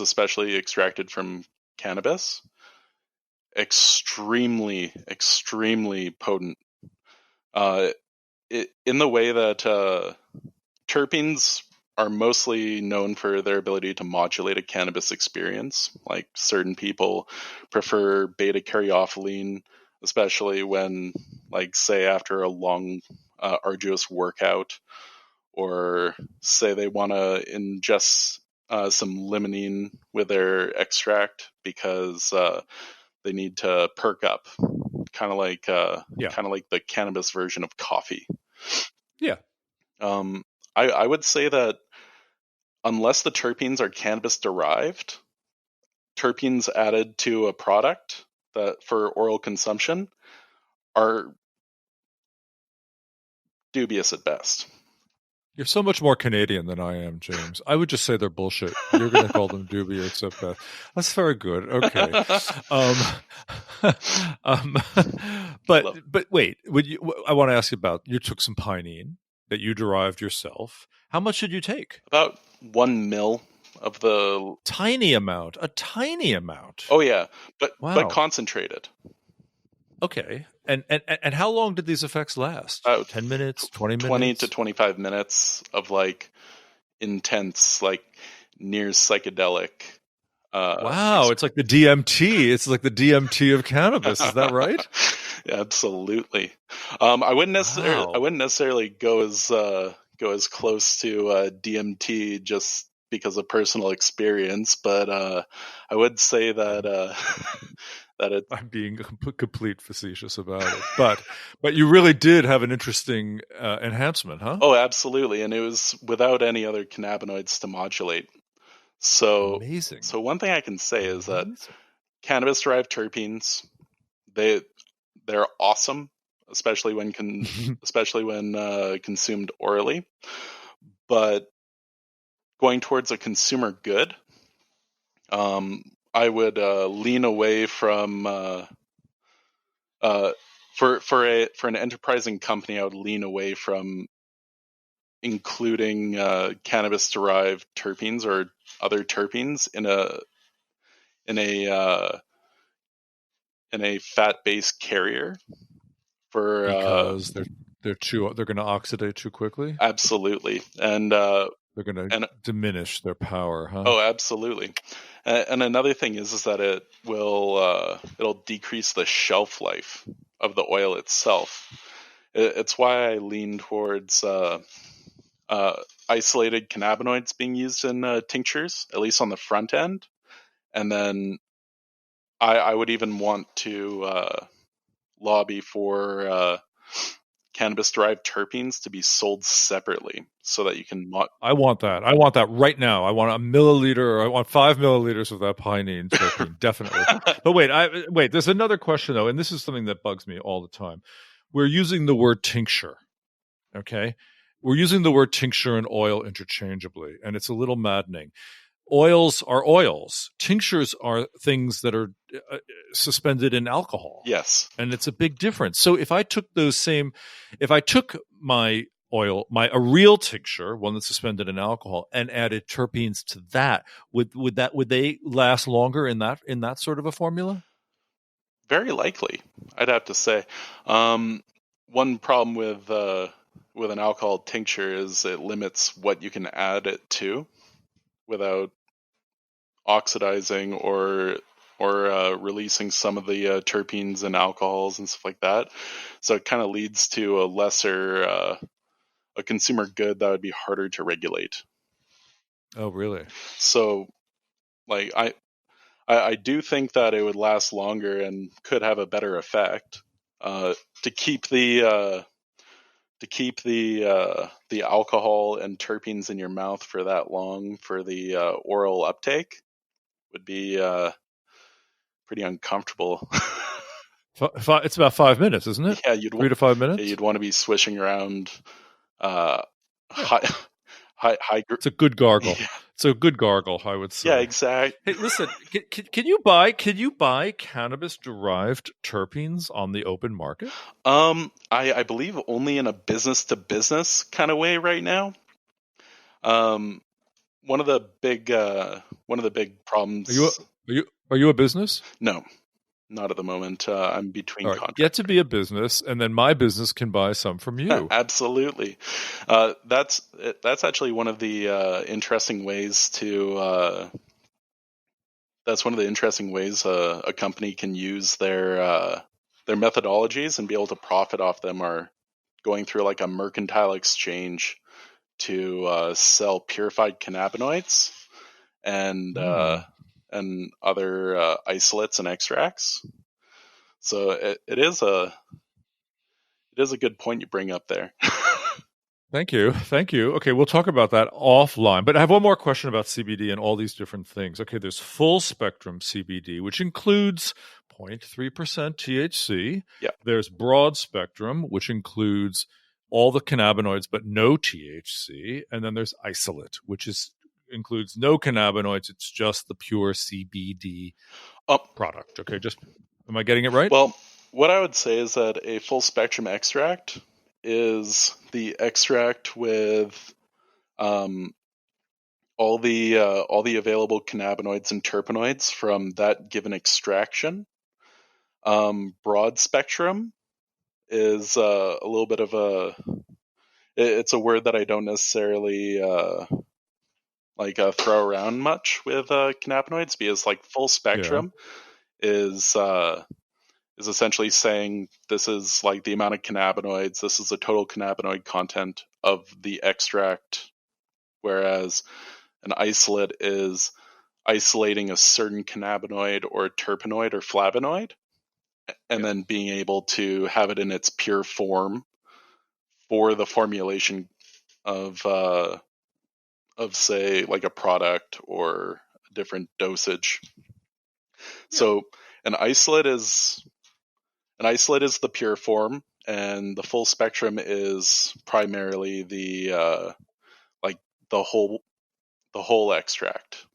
especially extracted from cannabis, extremely, extremely potent. In the way that terpenes are mostly known for their ability to modulate a cannabis experience. Like, certain people prefer beta-caryophyllene, especially when, like, say after a long, arduous workout, or say they want to ingest some limonene with their extract because they need to perk up, kind of like the cannabis version of coffee. Yeah. I would say that unless the terpenes are cannabis derived, terpenes added to a product that for oral consumption are dubious at best. You're so much more Canadian than I am, James. I would just say they're bullshit. You're going to call them dubious at best. That's very good. Okay. But wait, I want to ask you about, you took some pinene that you derived yourself. How much did you take? About 1 ml of the... A tiny amount. Oh yeah, but concentrated. Okay. And how long did these effects last? 10 minutes, 20 minutes? 20 to 25 minutes of like intense, like near psychedelic. Wow, it's like the DMT. It's like the DMT of cannabis. Is that right? Absolutely. I wouldn't necessarily go as close to DMT just because of personal experience, but I would say that that it. I'm being complete facetious about it, but you really did have an interesting enhancement, huh? Oh, absolutely, and it was without any other cannabinoids to modulate. So, Amazing. So one thing I can say is that cannabis-derived terpenes, they're awesome, especially when consumed orally. But going towards a consumer good, I would lean away from for an enterprising company. I would lean away from including cannabis-derived terpenes or other terpenes in a fat-based carrier because they're going to oxidate too quickly. Absolutely, and they're going to diminish their power, huh? Oh, absolutely. And another thing is that it will it'll decrease the shelf life of the oil itself. It's why I lean towards isolated cannabinoids being used in tinctures, at least on the front end, and then I would even want to lobby for cannabis-derived terpenes to be sold separately so that you can. I want that. I want that right now. I want a milliliter. Or I want 5 milliliters of that pinene terpene, definitely. But wait. There's another question though, and this is something that bugs me all the time. We're using the word tincture, okay? We're using the word tincture and oil interchangeably, and it's a little maddening. Oils are oils. Tinctures are things that are suspended in alcohol. Yes. And it's a big difference. So if I took my oil, a real tincture, one that's suspended in alcohol, and added terpenes to that, would they last longer in that sort of a formula? Very likely, I'd have to say. One problem with an alcohol tincture is it limits what you can add it to without oxidizing or releasing some of the terpenes and alcohols and stuff like that. So it kind of leads to a lesser a consumer good that would be harder to regulate. Oh, really? So, like I do think that it would last longer and could have a better effect to keep the alcohol and terpenes in your mouth for that long for the oral uptake would be pretty uncomfortable. It's about 5 minutes, isn't it? Yeah, 3 to 5 minutes. Yeah, you'd want to be swishing around. High. It's a good gargle. Yeah. It's a good gargle, I would say. Yeah, exactly. Hey, listen, can you buy cannabis-derived terpenes on the open market? I believe only in a business-to-business kind of way right now. One of the big problems. Are you a business? No, not at the moment. I'm between contracts. Get to be a business, and then my business can buy some from you. Absolutely. That's actually one of the interesting ways to. That's one of the interesting ways a company can use their methodologies and be able to profit off them, are going through like a mercantile exchange to sell purified cannabinoids and other isolates and extracts. So it is a good point you bring up there. Thank you. Okay, we'll talk about that offline. But I have one more question about CBD and all these different things. Okay, there's full spectrum CBD, which includes 0.3% THC. Yeah. There's broad spectrum, which includes all the cannabinoids but no THC. And then there's isolate, which includes no cannabinoids. It's just the pure CBD product. Okay, am I getting it right? Well, what I would say is that a full spectrum extract is the extract with all the available cannabinoids and terpenoids from that given extraction. Broad spectrum is a little bit of it's a word that I don't necessarily throw around much with cannabinoids, because like full spectrum is essentially saying this is like the amount of cannabinoids, this is the total cannabinoid content of the extract, whereas an isolate is isolating a certain cannabinoid or terpenoid or flavonoid, and then being able to have it in its pure form for the formulation of say like a product or a different dosage. So an isolate is the pure form, and the full spectrum is primarily the whole extract.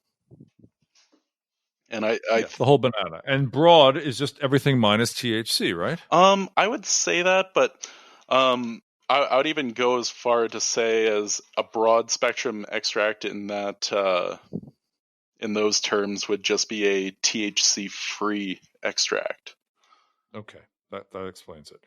And the whole banana. And broad is just everything minus THC, right? I would say that, but I would even go as far to say as a broad spectrum extract in that in those terms would just be a THC free extract. Okay, that explains it.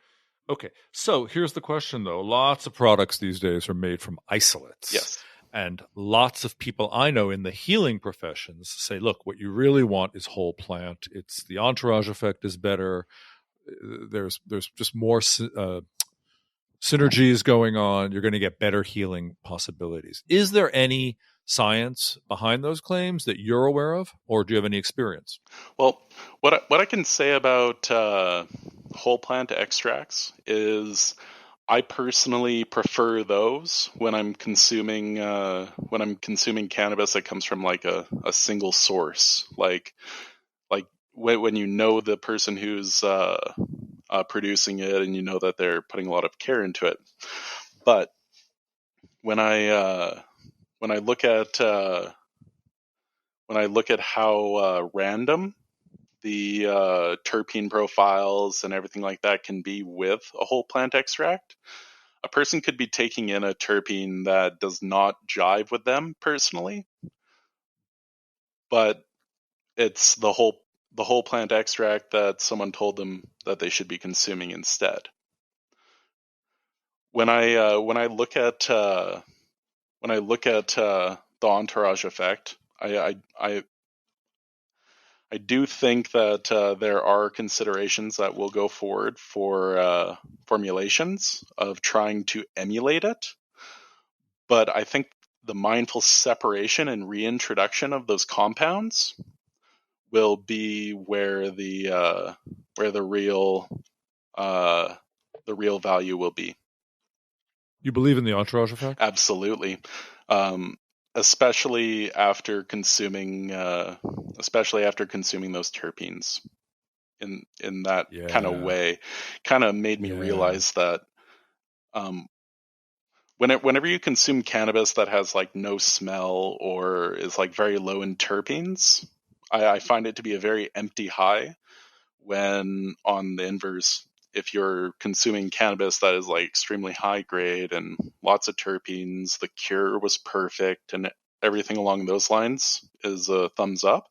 Okay, so here's the question though. Lots of products these days are made from isolates. Yes. And lots of people I know in the healing professions say, look, what you really want is whole plant. It's the entourage effect is better. There's just more synergies going on. You're going to get better healing possibilities. Is there any science behind those claims that you're aware of, or do you have any experience? Well, what I can say about whole plant extracts is I personally prefer those when I'm consuming cannabis that comes from like a single source, like when you know the person who's producing it and you know that they're putting a lot of care into it. But when I look at how random the terpene profiles and everything like that can be with a whole plant extract, a person could be taking in a terpene that does not jive with them personally, but it's the whole plant extract that someone told them that they should be consuming instead. When I look at the entourage effect, I do think that there are considerations that will go forward for formulations of trying to emulate it. But I think the mindful separation and reintroduction of those compounds will be where the real value will be. You believe in the entourage effect? Absolutely. Especially after consuming those terpenes in that kind of way, kind of made me realize that whenever you consume cannabis that has like no smell or is like very low in terpenes, I find it to be a very empty high. When on the inverse, if you're consuming cannabis that is like extremely high grade and lots of terpenes, the cure was perfect and everything along those lines is a thumbs up,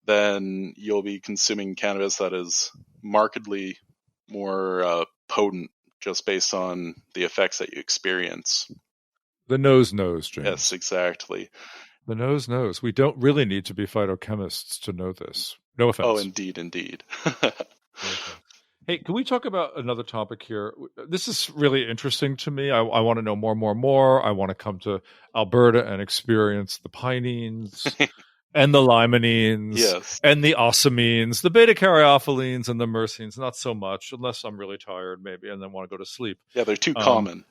then you'll be consuming cannabis that is markedly more potent just based on the effects that you experience. The nose knows, James. Yes, exactly. The nose knows. We don't really need to be phytochemists to know this. No offense. Oh, indeed. Okay. Hey, can we talk about another topic here? This is really interesting to me. I want to know more. I want to come to Alberta and experience the pinene and the limonene yes, and the ocimines, the beta-caryophyllines and the myrcenes. Not so much, unless I'm really tired, maybe, and then want to go to sleep. Yeah, they're too common.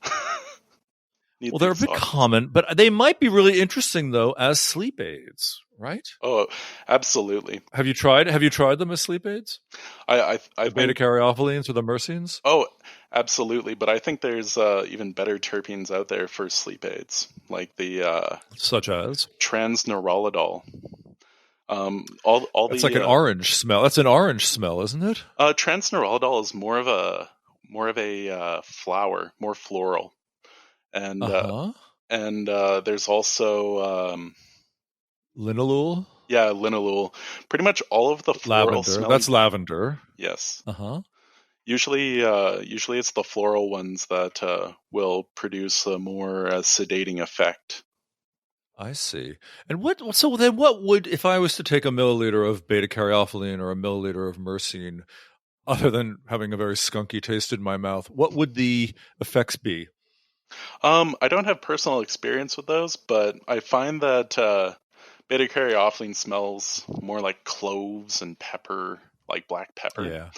Well, they're a bit common, but they might be really interesting though as sleep aids, right? Oh, absolutely. Have you tried them as sleep aids? I the beta-caryophyllines or the myrcenes? Oh, absolutely. But I think there's even better terpenes out there for sleep aids, like the such as transneurolidol. It's like an orange smell. That's an orange smell, isn't it? Transneurolidol is more of a flower, more floral. And there's also linalool. Yeah, linalool. Pretty much all of the floral Lavender. smelling. That's lavender. Yes. Uh-huh. Usually it's the floral ones that will produce a more sedating effect. I see. And so then what would, if I was to take a milliliter of beta-caryophyllene or a milliliter of myrcene, other than having a very skunky taste in my mouth, what would the effects be? I don't have personal experience with those, but I find that beta-caryophyllene smells more like cloves and pepper, like black pepper. Yeah.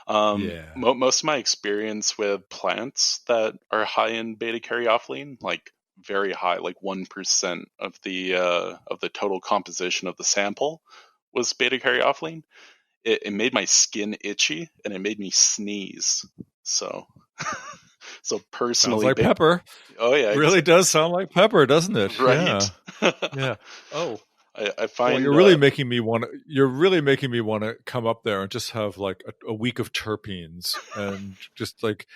Yeah. Most of my experience with plants that are high in beta-caryophyllene, like very high, like 1% of the total composition of the sample was beta-caryophyllene. It made my skin itchy and it made me sneeze. So personally, Sounds like pepper. Oh yeah, really does sound like pepper, doesn't it? Right. Yeah. Oh, I find well, you're really making me want to come up there and just have like a week of terpenes and just like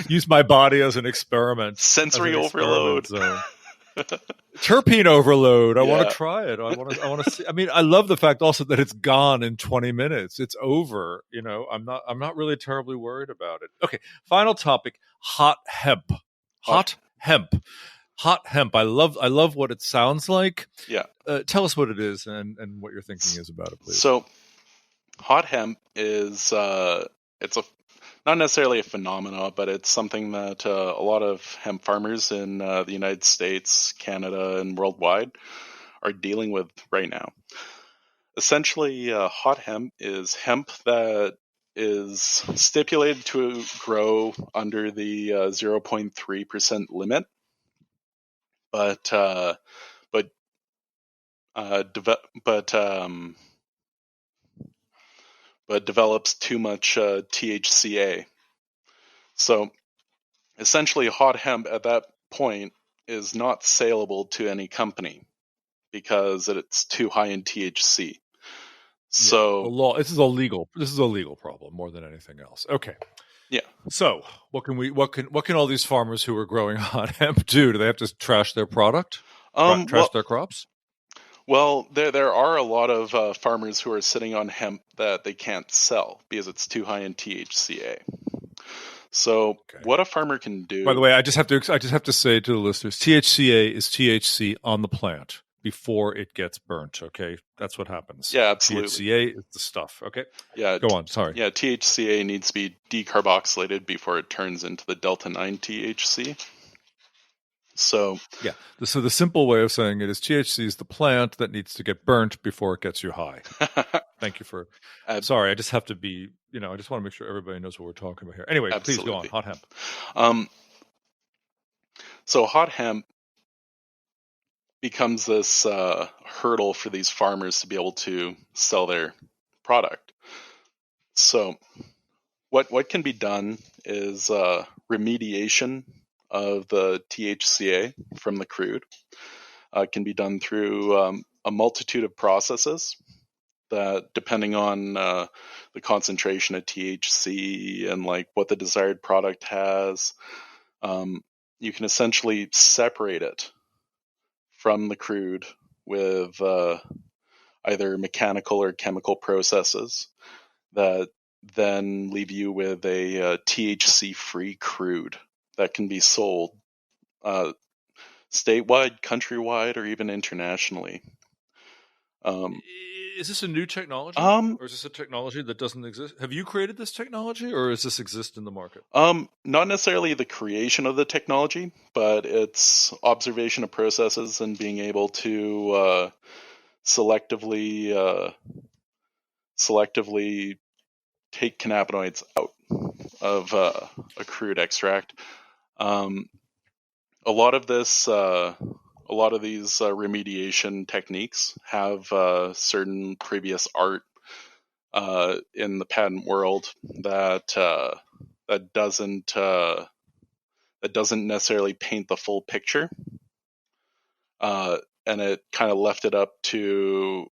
use my body as an experiment. Sensory overload. Terpene overload. I want to try it. I want to see. I mean, I love the fact also that it's gone in 20 minutes. It's over. You know, I'm not really terribly worried about it. Okay. Final topic: hot hemp. Hot hemp. I love what it sounds like. Yeah. Tell us what it is and what your thinking is about it, please. So, hot hemp is it's not necessarily a phenomena, but it's something that a lot of hemp farmers in the United States, Canada, and worldwide are dealing with right now. Essentially, hot hemp is hemp that is stipulated to grow under the 0.3% limit, but develops too much THCA. So essentially, hot hemp at that point is not saleable to any company because it's too high in THC. So the law. This is a legal problem more than anything else. Okay. Yeah. So what can all these farmers who are growing hot hemp do? Do they have to trash their product? Trash their crops? Well, there are a lot of farmers who are sitting on hemp that they can't sell because it's too high in THCA. So what a farmer can do. By the way, I just have to say to the listeners, THCA is THC on the plant before it gets burnt. Okay, that's what happens. Yeah, absolutely. THCA is the stuff. Okay. Yeah. Go on. Sorry. Yeah, THCA needs to be decarboxylated before it turns into the Delta 9 THC. So yeah, so the simple way of saying it is THC is the plant that needs to get burnt before it gets you high. Thank you for. Sorry, I just have to be. I just want to make sure everybody knows what we're talking about here. Anyway, absolutely. Please go on. Hot hemp. So hot hemp becomes this hurdle for these farmers to be able to sell their product. So what can be done is remediation of the THCA from the crude. Can be done through a multitude of processes that, depending on the concentration of THC and like what the desired product has, you can essentially separate it from the crude with either mechanical or chemical processes that then leave you with a THC-free crude that can be sold statewide, countrywide, or even internationally. Is this a new technology, or is this a technology that doesn't exist? Have you created this technology, or does this exist in the market? Not necessarily the creation of the technology, but it's observation of processes and being able to selectively take cannabinoids out of a crude extract. A lot of these remediation techniques have certain previous art in the patent world that doesn't necessarily paint the full picture, and it kind of left it up to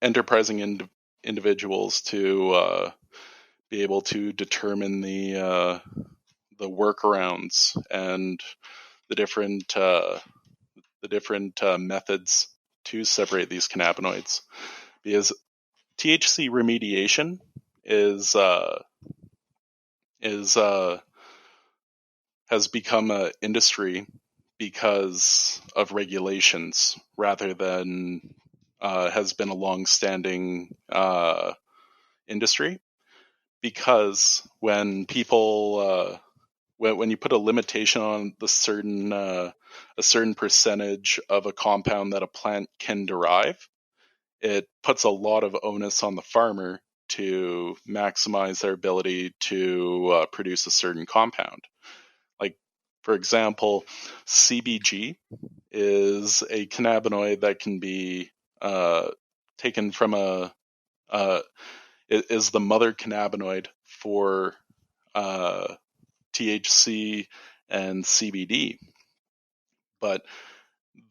enterprising individuals to be able to determine the workarounds and the different methods to separate these cannabinoids, because THC remediation has become an industry because of regulations rather than has been a long-standing industry. Because when people when you put a limitation on a certain percentage of a compound that a plant can derive, it puts a lot of onus on the farmer to maximize their ability to produce a certain compound. Like, for example, CBG is a cannabinoid that can be taken from it is the mother cannabinoid for THC and CBD. But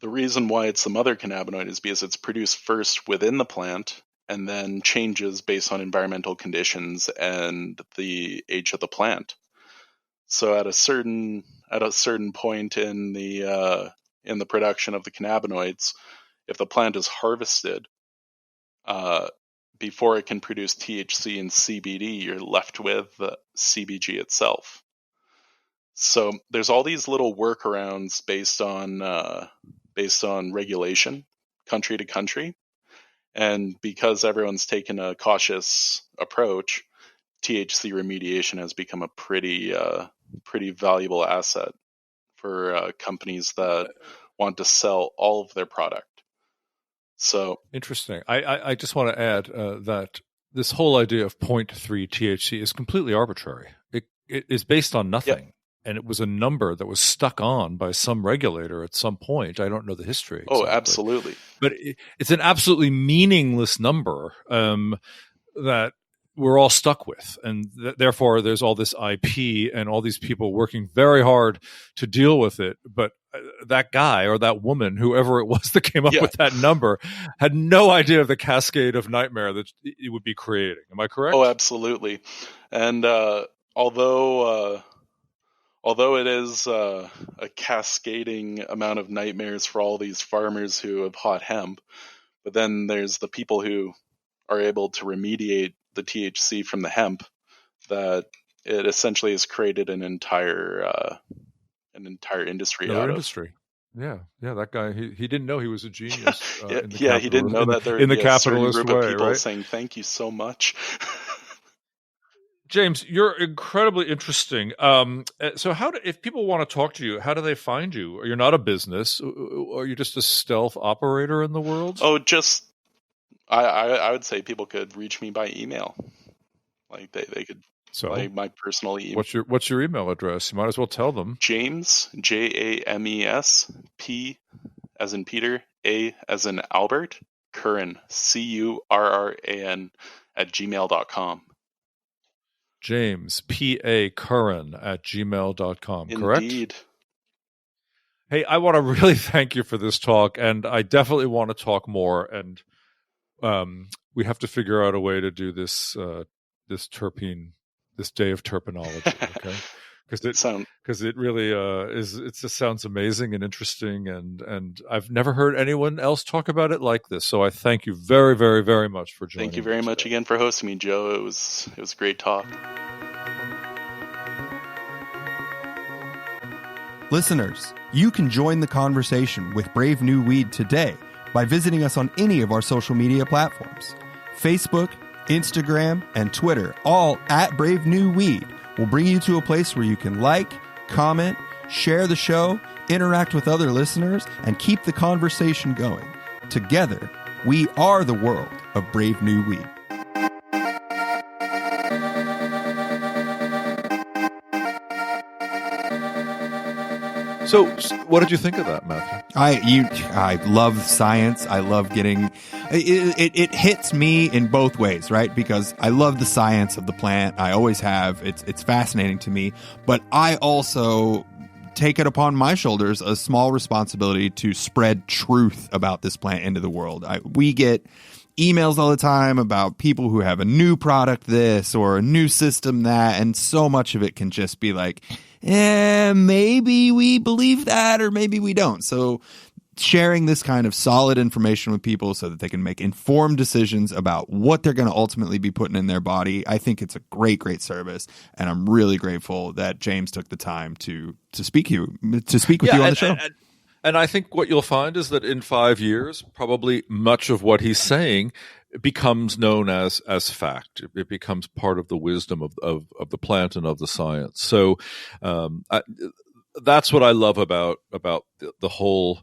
the reason why it's the mother cannabinoid is because it's produced first within the plant and then changes based on environmental conditions and the age of the plant. So at a certain point in the production of the cannabinoids, if the plant is harvested, before it can produce THC and CBD, you're left with the CBG itself. So there's all these little workarounds based on regulation, country to country, and because everyone's taken a cautious approach, THC remediation has become a pretty valuable asset for companies that want to sell all of their product. So interesting. I just want to add that this whole idea of 0.3 THC is completely arbitrary. It is based on nothing. Yep. And it was a number that was stuck on by some regulator at some point. I don't know the history exactly. Oh, absolutely. But it's an absolutely meaningless number that we're all stuck with. And therefore, there's all this IP and all these people working very hard to deal with it. But that guy or that woman, whoever it was that came up with that number, had no idea of the cascade of nightmare that it would be creating. Am I correct? Oh, absolutely. And although it is a cascading amount of nightmares for all these farmers who have hot hemp, but then there's the people who are able to remediate the THC from the hemp, that it essentially has created an entire industry out of. Yeah, that guy, he didn't know he was a genius. He didn't know that there would be a certain group of people saying thank you so much. James, you're incredibly interesting. So if people want to talk to you, how do they find you? You're not a business. Are you just a stealth operator in the world? Oh, I would say people could reach me by email. Like they could, like my personal email. What's your email address? You might as well tell them. James, James, P as in Peter, A as in Albert, Curran, Curran @gmail.com. James, P.A. Curran @gmail.com, correct? Indeed. Hey, I want to really thank you for this talk, and I definitely want to talk more, and we have to figure out a way to do this this day of terpenology, okay? Because it really it just sounds amazing and interesting, and I've never heard anyone else talk about it like this. So I thank you very, very, very much for joining. Thank you very much again for hosting me, Joe. It was a great talk. Listeners, you can join the conversation with Brave New Weed today by visiting us on any of our social media platforms. Facebook, Instagram, and Twitter, all at Brave New Weed, will bring you to a place where you can like, comment, share the show, interact with other listeners, and keep the conversation going. Together, we are the world of Brave New Weed. So what did you think of that, Matthew? I love science. I love getting it hits me in both ways, right? Because I love the science of the plant. I always have. It's fascinating to me. But I also take it upon my shoulders a small responsibility to spread truth about this plant into the world. We get emails all the time about people who have a new product this or a new system that, and so much of it can just be like, maybe we believe that or maybe we don't. So sharing this kind of solid information with people so that they can make informed decisions about what they're going to ultimately be putting in their body. I think it's a great, great service, and I'm really grateful that James took the time to speak with you on the show. And I think what you'll find is that in 5 years, probably much of what he's saying becomes known as fact. It becomes part of the wisdom of the plant and of the science. So that's what I love about the whole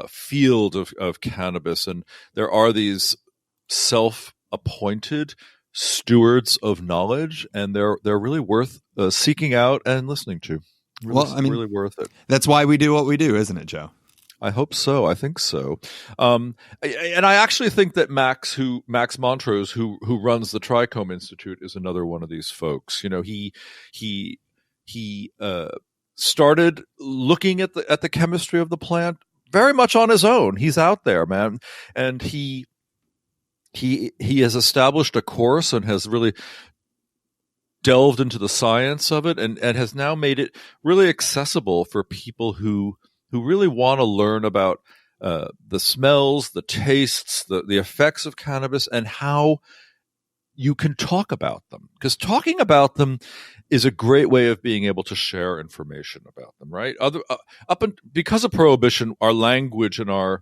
field of cannabis. And there are these self-appointed stewards of knowledge, and they're really worth seeking out and listening to. Really worth it. That's why we do what we do, isn't it, Joe? I hope so. I think so. And I actually think that Max Montrose, who runs the Trichome Institute, is another one of these folks. You know, he started looking at the chemistry of the plant very much on his own. He's out there, man, and he has established a course and has really delved into the science of it, and has now made it really accessible for people who really want to learn about the smells, the tastes, the effects of cannabis, and how you can talk about them. Because talking about them is a great way of being able to share information about them, right? Because of prohibition, our language and our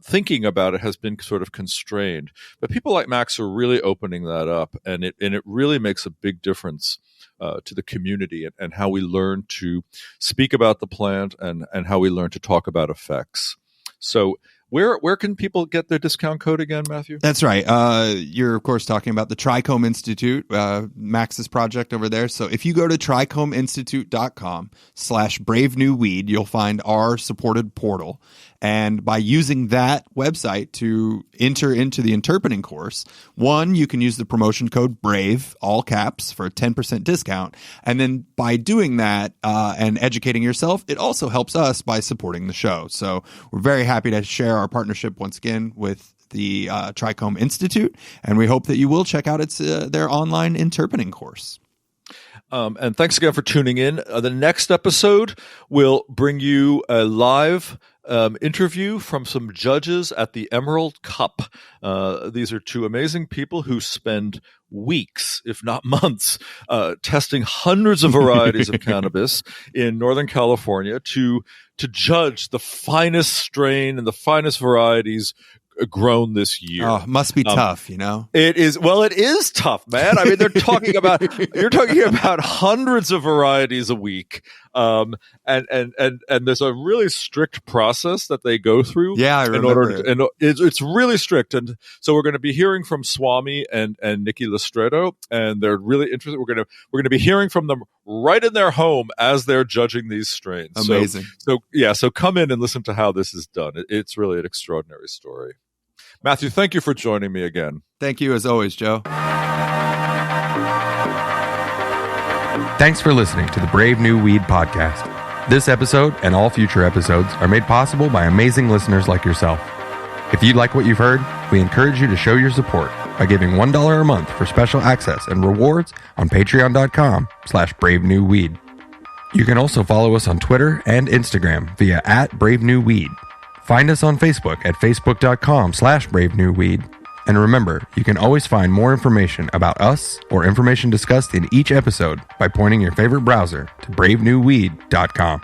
thinking about it has been sort of constrained. But people like Max are really opening that up, and it really makes a big difference to the community and how we learn to speak about the plant and how we learn to talk about effects. So where can people get their discount code again, Matthew? That's right. You're, of course, talking about the Trichome Institute, Max's project over there. So if you go to trichomeinstitute.com/bravenewweed, you'll find our supported portal. And by using that website to enter into the interpreting course, one, you can use the promotion code BRAVE, all caps, for a 10% discount. And then by doing that and educating yourself, it also helps us by supporting the show. So we're very happy to share our partnership once again with the Trichome Institute, and we hope that you will check out their online interpreting course. And thanks again for tuning in. The next episode will bring you a live interview from some judges at the Emerald Cup. These are two amazing people who spend weeks, if not months, testing hundreds of varieties of cannabis in Northern California to judge the finest strain and the finest varieties grown this year. Oh, must be tough, you know? It is. Well, it is tough, man. I mean, you're talking about hundreds of varieties a week. And there's a really strict process that they go through. Yeah, I remember. And it's really strict. And so we're going to be hearing from Swami and Nikki Lestredo, and they're really interested. We're going to be hearing from them right in their home as they're judging these strains. Amazing. So come in and listen to how this is done. It's really an extraordinary story. Matthew, thank you for joining me again. Thank you as always, Joe. Thanks for listening to the Brave New Weed podcast. This episode and all future episodes are made possible by amazing listeners like yourself. If you like what you've heard, we encourage you to show your support by giving $1 a month for special access and rewards on patreon.com/bravenewweed. You can also follow us on Twitter and Instagram via @bravenewweed. Find us on Facebook at facebook.com/bravenewweed. And remember, you can always find more information about us or information discussed in each episode by pointing your favorite browser to bravenewweed.com.